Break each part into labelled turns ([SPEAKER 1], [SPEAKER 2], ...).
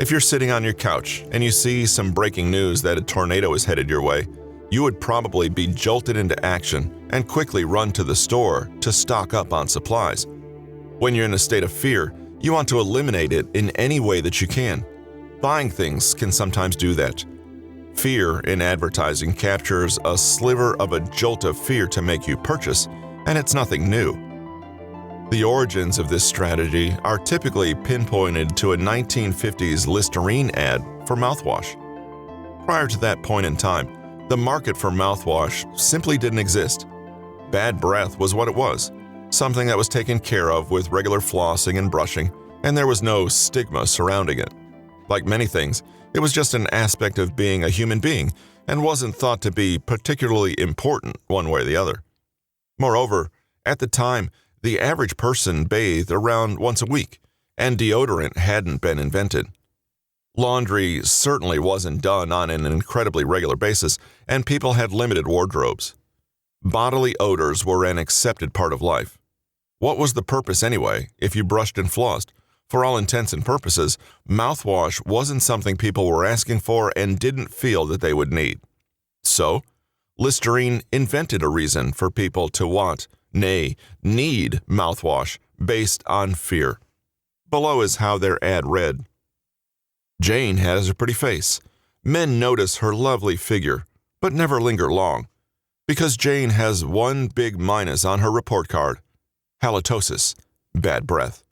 [SPEAKER 1] If you're sitting on your couch and you see some breaking news that a tornado is headed your way, you would probably be jolted into action and quickly run to the store to stock up on supplies. When you're in a state of fear, you want to eliminate it in any way that you can. Buying things can sometimes do that. Fear in advertising captures a sliver of a jolt of fear to make you purchase, and it's nothing new. The origins of this strategy are typically pinpointed to a 1950s Listerine ad for mouthwash. Prior to that point in time, the market for mouthwash simply didn't exist. Bad breath was what it was, something that was taken care of with regular flossing and brushing, and there was no stigma surrounding it. Like many things, it was just an aspect of being a human being and wasn't thought to be particularly important one way or the other. Moreover, at the time, the average person bathed around once a week, and deodorant hadn't been invented. Laundry certainly wasn't done on an incredibly regular basis, and people had limited wardrobes. Bodily odors were an accepted part of life. What was the purpose anyway, if you brushed and flossed? For all intents and purposes, mouthwash wasn't something people were asking for and didn't feel that they would need. So, Listerine invented a reason for people to want, nay, need mouthwash based on fear. Below is how their ad read. Jane has a pretty face. Men notice her lovely figure, but never linger long, because Jane has one big minus on her report card: halitosis, bad breath.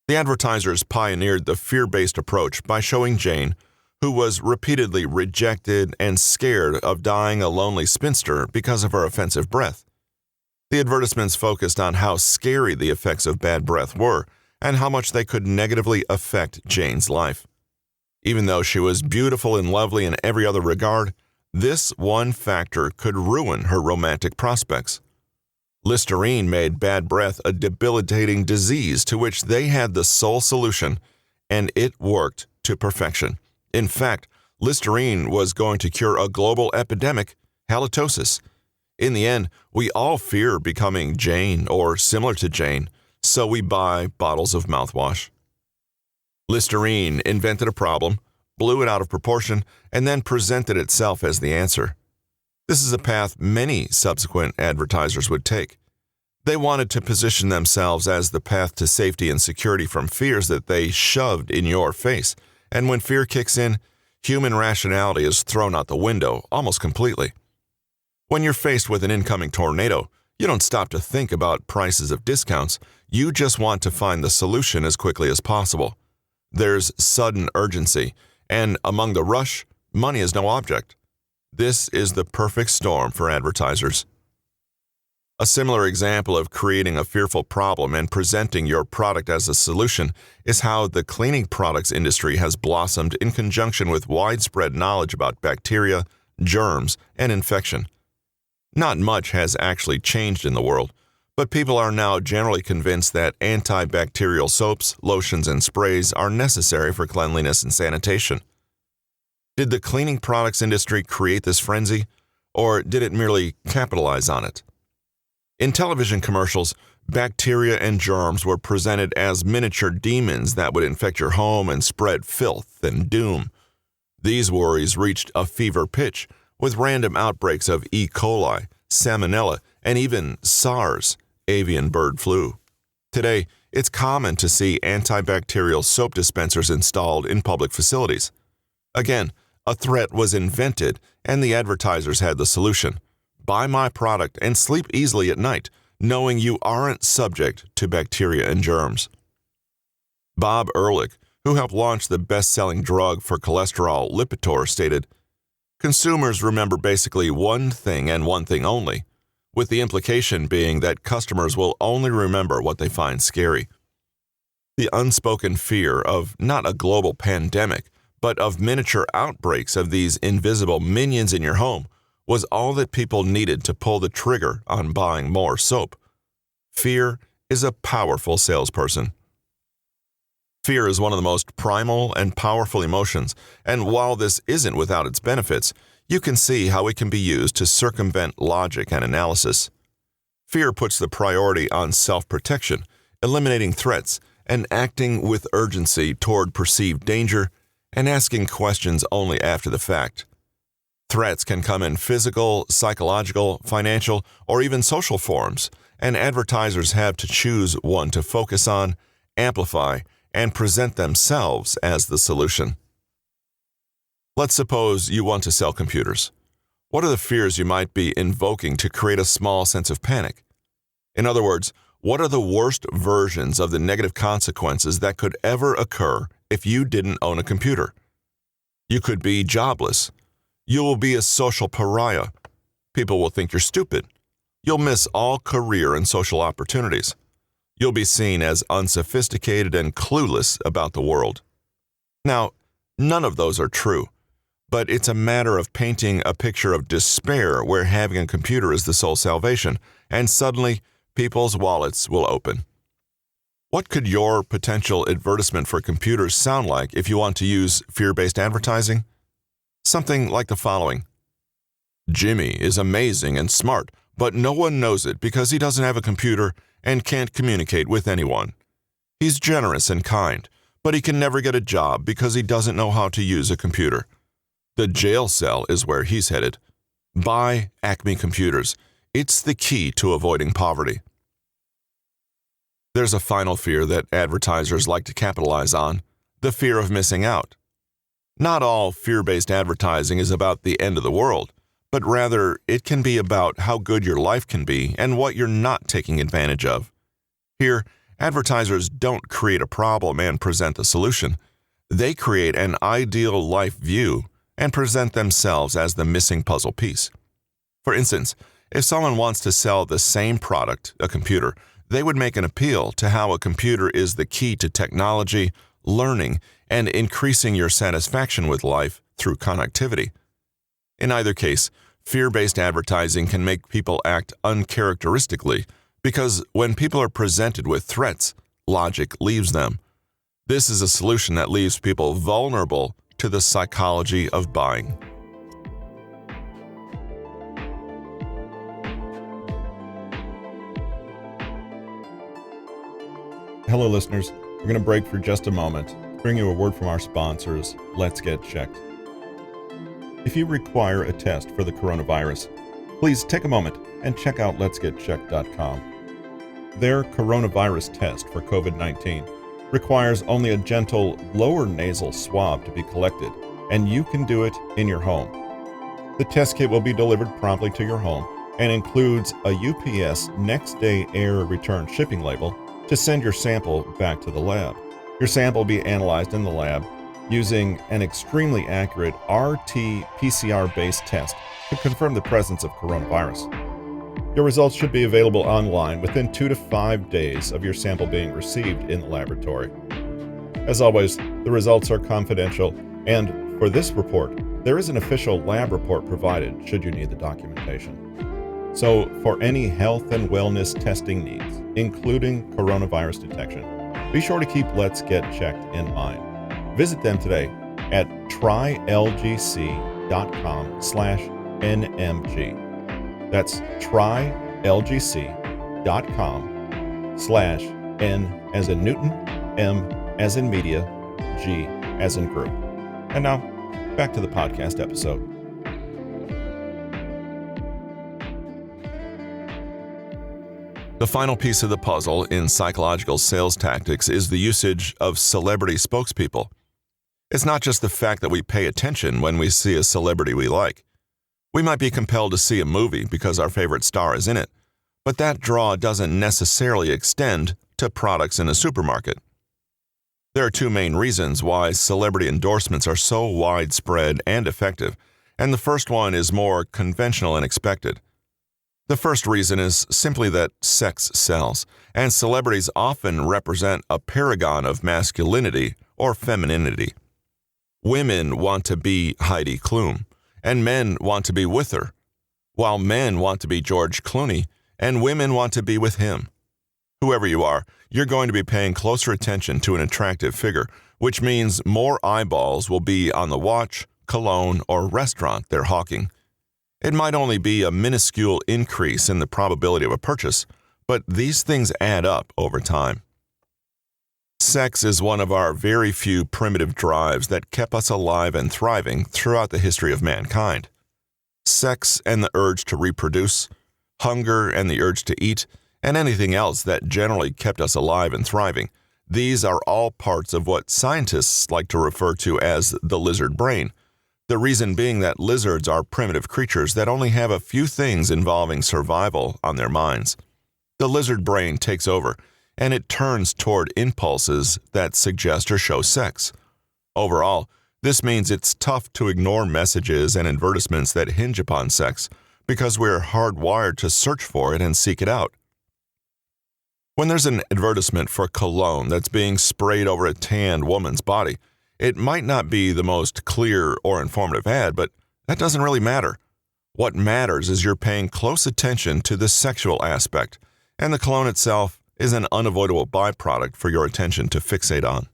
[SPEAKER 1] The advertisers pioneered the fear-based approach by showing Jane, who was repeatedly rejected and scared of dying a lonely spinster because of her offensive breath. The advertisements focused on how scary the effects of bad breath were and how much they could negatively affect Jane's life. Even though she was beautiful and lovely in every other regard, this one factor could ruin her romantic prospects. Listerine made bad breath a debilitating disease to which they had the sole solution, and it worked to perfection. In fact, Listerine was going to cure a global epidemic, halitosis. In the end, we all fear becoming Jane or similar to Jane, so we buy bottles of mouthwash. Listerine invented a problem, blew it out of proportion, and then presented itself as the answer. This is a path many subsequent advertisers would take. They wanted to position themselves as the path to safety and security from fears that they shoved in your face, and when fear kicks in, human rationality is thrown out the window almost completely. When you're faced with an incoming tornado, you don't stop to think about prices of discounts, you just want to find the solution as quickly as possible. There's sudden urgency, and among the rush, money is no object. This is the perfect storm for advertisers. A similar example of creating a fearful problem and presenting your product as a solution is how the cleaning products industry has blossomed in conjunction with widespread knowledge about bacteria, germs, and infection. Not much has actually changed in the world, but people are now generally convinced that antibacterial soaps, lotions, and sprays are necessary for cleanliness and sanitation. Did the cleaning products industry create this frenzy, or did it merely capitalize on it? In television commercials, bacteria and germs were presented as miniature demons that would infect your home and spread filth and doom. These worries reached a fever pitch with random outbreaks of E. coli, salmonella, and even SARS, avian bird flu. Today, it's common to see antibacterial soap dispensers installed in public facilities. Again, a threat was invented, and the advertisers had the solution. Buy my product and sleep easily at night, knowing you aren't subject to bacteria and germs. Bob Ehrlich, who helped launch the best-selling drug for cholesterol, Lipitor, stated, "Consumers remember basically one thing and one thing only, with the implication being that customers will only remember what they find scary." The unspoken fear of not a global pandemic, but of miniature outbreaks of these invisible minions in your home was all that people needed to pull the trigger on buying more soap. Fear is a powerful salesperson. Fear is one of the most primal and powerful emotions, and while this isn't without its benefits, you can see how it can be used to circumvent logic and analysis. Fear puts the priority on self-protection, eliminating threats, and acting with urgency toward perceived danger, and asking questions only after the fact. Threats can come in physical, psychological, financial, or even social forms, and advertisers have to choose one to focus on, amplify, and present themselves as the solution. Let's suppose you want to sell computers. What are the fears you might be invoking to create a small sense of panic? In other words, what are the worst versions of the negative consequences that could ever occur if you didn't own a computer? You could be jobless. You will be a social pariah. People will think you're stupid. You'll miss all career and social opportunities. You'll be seen as unsophisticated and clueless about the world. Now, none of those are true, but it's a matter of painting a picture of despair where having a computer is the sole salvation, and suddenly people's wallets will open. What could your potential advertisement for computers sound like if you want to use fear-based advertising? Something like the following. Jimmy is amazing and smart, but no one knows it because he doesn't have a computer and can't communicate with anyone. He's generous and kind, but he can never get a job because he doesn't know how to use a computer. The jail cell is where he's headed. Buy Acme Computers. It's the key to avoiding poverty. There's a final fear that advertisers like to capitalize on, the fear of missing out. Not all fear-based advertising is about the end of the world, but rather it can be about how good your life can be and what you're not taking advantage of. Here, advertisers don't create a problem and present the solution. They create an ideal life view and present themselves as the missing puzzle piece. For instance, if someone wants to sell the same product, a computer, they would make an appeal to how a computer is the key to technology, learning, and increasing your satisfaction with life through connectivity. In either case, fear-based advertising can make people act uncharacteristically because when people are presented with threats, logic leaves them. This is a solution that leaves people vulnerable to the psychology of buying.
[SPEAKER 2] Hello, listeners. We're going to break for just a moment to bring you a word from our sponsors, Let's Get Checked. If you require a test for the coronavirus, please take a moment and check out letsgetchecked.com. Their coronavirus test for COVID-19 requires only a gentle lower nasal swab to be collected, and you can do it in your home. The test kit will be delivered promptly to your home and includes a UPS next day air return shipping label to send your sample back to the lab. Your sample will be analyzed in the lab using an extremely accurate RT-PCR-based test to confirm the presence of coronavirus. Your results should be available online within 2 to 5 days of your sample being received in the laboratory. As always, the results are confidential, and for this report, there is an official lab report provided should you need the documentation. So, for any health and wellness testing needs, including coronavirus detection, be sure to keep Let's Get Checked in mind. Visit them today at trylgc.com/NMG. That's trylgc.com/N as in Newton, M as in media, G as in group. And now, back to the podcast episode.
[SPEAKER 1] The final piece of the puzzle in psychological sales tactics is the usage of celebrity spokespeople. It's not just the fact that we pay attention when we see a celebrity we like. We might be compelled to see a movie because our favorite star is in it, but that draw doesn't necessarily extend to products in a supermarket. There are two main reasons why celebrity endorsements are so widespread and effective, and the first one is more conventional and expected. The first reason is simply that sex sells, and celebrities often represent a paragon of masculinity or femininity. Women want to be Heidi Klum, and men want to be with her, while men want to be George Clooney, and women want to be with him. Whoever you are, you're going to be paying closer attention to an attractive figure, which means more eyeballs will be on the watch, cologne, or restaurant they're hawking. It might only be a minuscule increase in the probability of a purchase, but these things add up over time. Sex is one of our very few primitive drives that kept us alive and thriving throughout the history of mankind. Sex and the urge to reproduce, hunger and the urge to eat, and anything else that generally kept us alive and thriving, these are all parts of what scientists like to refer to as the lizard brain. The reason being that lizards are primitive creatures that only have a few things involving survival on their minds. The lizard brain takes over, and it turns toward impulses that suggest or show sex. Overall, this means it's tough to ignore messages and advertisements that hinge upon sex because we're hardwired to search for it and seek it out. When there's an advertisement for cologne that's being sprayed over a tanned woman's body, it might not be the most clear or informative ad, but that doesn't really matter. What matters is you're paying close attention to the sexual aspect, and the cologne itself is an unavoidable byproduct for your attention to fixate on.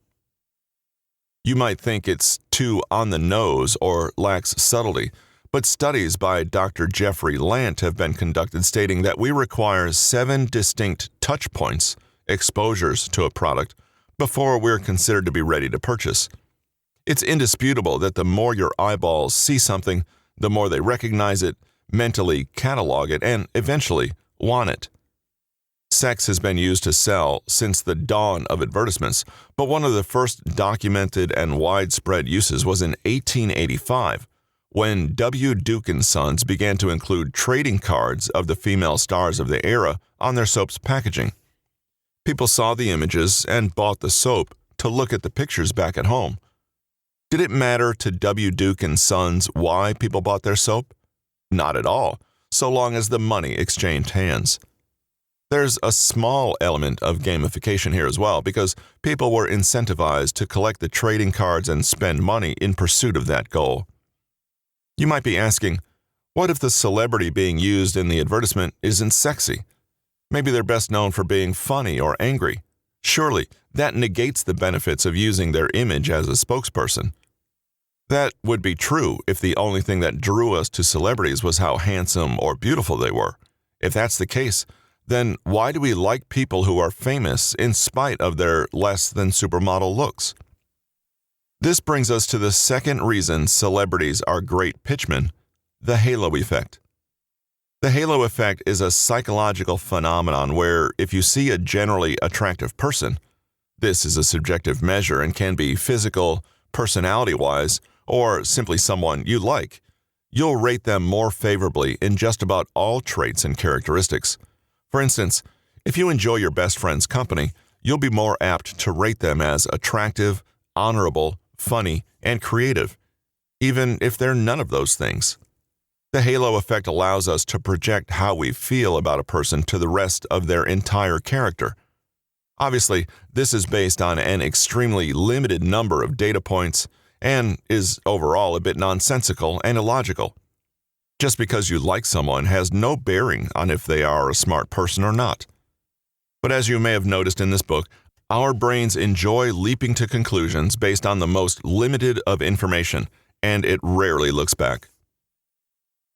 [SPEAKER 1] You might think it's too on the nose or lacks subtlety, but studies by Dr. Jeffrey Lant have been conducted stating that we require 7 distinct touch points, exposures to a product, before we're considered to be ready to purchase. It's indisputable that the more your eyeballs see something, the more they recognize it, mentally catalog it, and eventually want it. Sex has been used to sell since the dawn of advertisements, but one of the first documented and widespread uses was in 1885, when W. Duke & Sons began to include trading cards of the female stars of the era on their soap's packaging. People saw the images and bought the soap to look at the pictures back at home. Did it matter to W. Duke & Sons why people bought their soap? Not at all, so long as the money exchanged hands. There's a small element of gamification here as well, because people were incentivized to collect the trading cards and spend money in pursuit of that goal. You might be asking, what if the celebrity being used in the advertisement isn't sexy? Maybe they're best known for being funny or angry. Surely, that negates the benefits of using their image as a spokesperson. That would be true if the only thing that drew us to celebrities was how handsome or beautiful they were. If that's the case, then why do we like people who are famous in spite of their less than supermodel looks? This brings us to the second reason celebrities are great pitchmen, the halo effect. The halo effect is a psychological phenomenon where if you see a generally attractive person, this is a subjective measure and can be physical, personality-wise, or simply someone you like, you'll rate them more favorably in just about all traits and characteristics. For instance, if you enjoy your best friend's company, you'll be more apt to rate them as attractive, honorable, funny, and creative, even if they're none of those things. The halo effect allows us to project how we feel about a person to the rest of their entire character. Obviously, this is based on an extremely limited number of data points and is overall a bit nonsensical and illogical. Just because you like someone has no bearing on if they are a smart person or not. But as you may have noticed in this book, our brains enjoy leaping to conclusions based on the most limited of information, and it rarely looks back.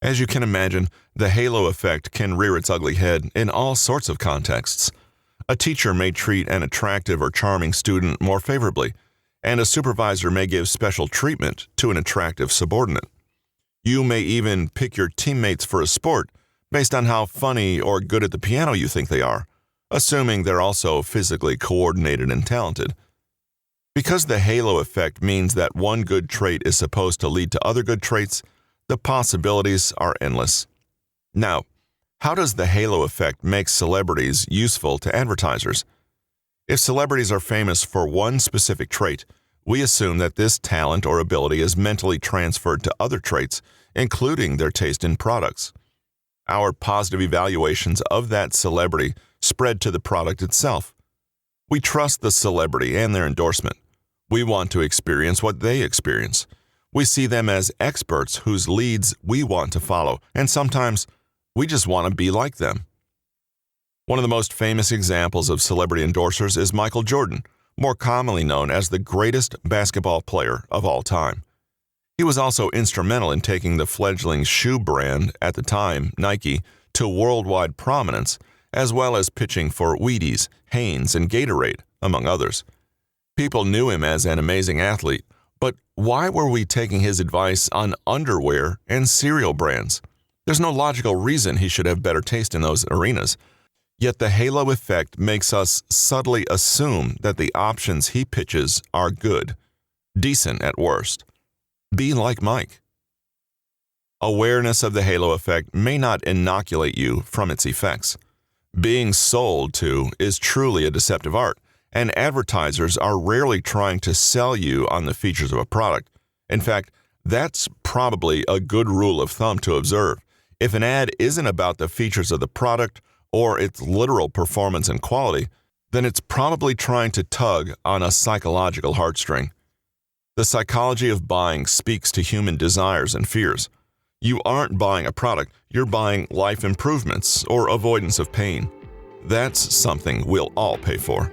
[SPEAKER 1] As you can imagine, the halo effect can rear its ugly head in all sorts of contexts. A teacher may treat an attractive or charming student more favorably, and a supervisor may give special treatment to an attractive subordinate. You may even pick your teammates for a sport based on how funny or good at the piano you think they are, assuming they're also physically coordinated and talented. Because the halo effect means that one good trait is supposed to lead to other good traits, the possibilities are endless. Now, how does the halo effect make celebrities useful to advertisers? If celebrities are famous for one specific trait, we assume that this talent or ability is mentally transferred to other traits, including their taste in products. Our positive evaluations of that celebrity spread to the product itself. We trust the celebrity and their endorsement. We want to experience what they experience. We see them as experts whose leads we want to follow, and sometimes we just want to be like them. One of the most famous examples of celebrity endorsers is Michael Jordan, more commonly known as the greatest basketball player of all time. He was also instrumental in taking the fledgling shoe brand at the time, Nike, to worldwide prominence, as well as pitching for Wheaties, Hanes, and Gatorade, among others. People knew him as an amazing athlete, but why were we taking his advice on underwear and cereal brands? There's no logical reason he should have better taste in those arenas. Yet the halo effect makes us subtly assume that the options he pitches are good, decent at worst. Be like Mike. Awareness of the halo effect may not inoculate you from its effects. Being sold to is truly a deceptive art, and advertisers are rarely trying to sell you on the features of a product. In fact, that's probably a good rule of thumb to observe. If an ad isn't about the features of the product or its literal performance and quality, then it's probably trying to tug on a psychological heartstring. The psychology of buying speaks to human desires and fears. You aren't buying a product, you're buying life improvements or avoidance of pain. That's something we'll all pay for.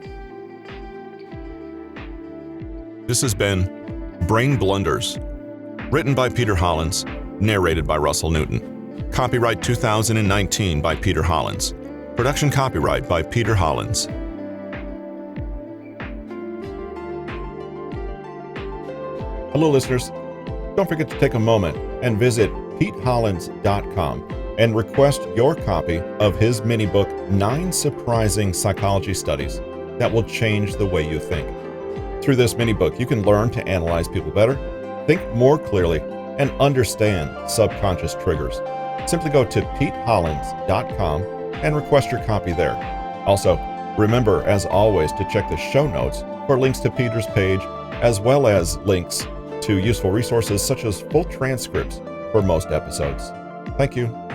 [SPEAKER 1] This has been Brain Blunders, written by Peter Hollins, narrated by Russell Newton. Copyright 2019 by Peter Hollins. Production copyright by Peter Hollins.
[SPEAKER 2] Hello, listeners. Don't forget to take a moment and visit PeteHollins.com and request your copy of his mini book, 9 Surprising Psychology Studies That Will Change the Way You Think. Through this mini book, you can learn to analyze people better, think more clearly, and understand subconscious triggers. Simply go to PeteHollins.com and request your copy there. Also, remember, as always, to check the show notes for links to Peter's page, as well as links to useful resources such as full transcripts for most episodes. Thank you.